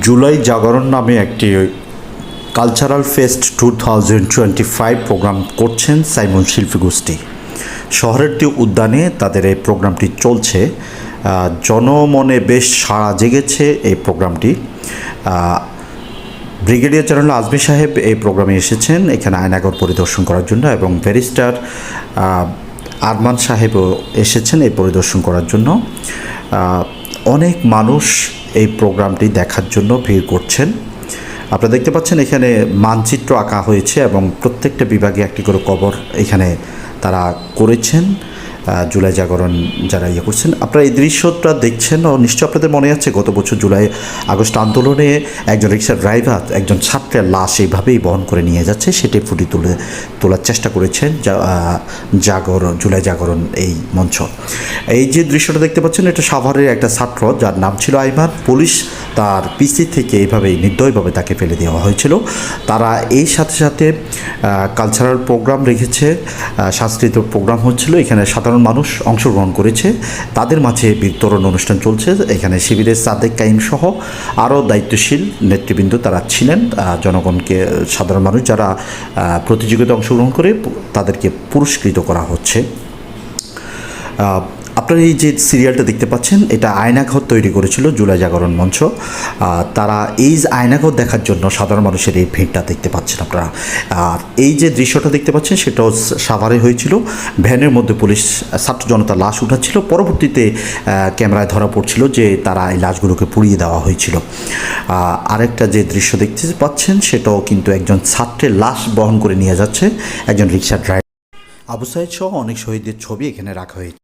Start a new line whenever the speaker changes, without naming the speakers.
জুলাই জাগরণ নামে একটি কালচারাল ফেস্ট 2025 প্রোগ্রাম করছেন সাইমন শিল্পী গোষ্ঠী। শহরের উদ্যানে তাদের এই প্রোগ্রামটি চলছে। জনমনে বেশ সাড়া জেগেছে এই প্রোগ্রামটি। ব্রিগেডিয়ার জেনারেল আজমি সাহেব এই প্রোগ্রামে এসেছেন এখানে আয়নাঘর পরিদর্শন করার জন্য, এবং ব্যারিস্টার আরমান সাহেবও এসেছেন এই পরিদর্শন করার জন্য। অনেক মানুষ এই প্রোগ্রামটি দেখার জন্য ভিড় করছেন। আপনারা দেখতে পাচ্ছেন এখানে মানচিত্র আঁকা হয়েছে এবং প্রত্যেকটা বিভাগে একটি করে কবর এখানে তারা করেছেন। জুলাই জাগরণ যারা করছেন, আপনারা এই দৃশ্যটা দেখছেন ও নিশ্চয় আপনাদের মনে আছে গত বছর জুলাই আগস্ট আন্দোলনে একজন রিক্সার ড্রাইভার একজন ছাত্রের লাশ এইভাবেই বহন করে নিয়ে যাচ্ছে, সেটি ফুটি তোলার চেষ্টা করেছেন জুলাই জাগরণ এই মঞ্চ। এই যে দৃশ্যটা দেখতে পাচ্ছেন এটা সাভারের একটা ছাত্র যার নাম ছিল আইমান। পুলিশ তার পিসি থেকে এইভাবেই নির্দয়ভাবে তাকে ফেলে দেওয়া হয়েছিল। তারা এই সাথে সাথে কালচারাল প্রোগ্রাম রেখেছে, সাংস্কৃতিক প্রোগ্রাম হচ্ছিল, এখানে সাধারণ মানুষ অংশগ্রহণ করেছে। তাদের মাঝে বিতরণ অনুষ্ঠান চলছে। এখানে শিবিরের সাদেক কাইম সহ আরও দায়িত্বশীল নেতৃবৃন্দ তারা ছিলেন। জনগণকে, সাধারণ মানুষ যারা প্রতিযোগিতায় অংশগ্রহণ করে তাদেরকে পুরস্কৃত করা হচ্ছে। আপনারা এই যে সিরিয়ালটা দেখতে পাচ্ছেন এটা আয়নাঘর তৈরি করেছিল জুলাই জাগরণ মঞ্চ। তারা এই আয়নাঘর দেখার জন্য সাধারণ মানুষের এই ভিড়টা দেখতে পাচ্ছেন আপনারা। আর এই যে দৃশ্যটা দেখতে পাচ্ছেন সেটাও সাভারে হয়েছিল। ভ্যানের মধ্যে পুলিশ ছাত্র জনতা লাশ উঠাচ্ছিল, পরবর্তীতে ক্যামেরায় ধরা পড়ছিল যে তারা এই লাশগুলোকে পুড়িয়ে দেওয়া হয়েছিল। আরেকটা যে দৃশ্য দেখতে পাচ্ছেন সেটাও কিন্তু একজন ছাত্রের লাশ বহন করে নিয়ে যাচ্ছে একজন রিক্সা ড্রাইভার। আবু সাইদ সহ অনেক শহীদের ছবি এখানে রাখা হয়েছে।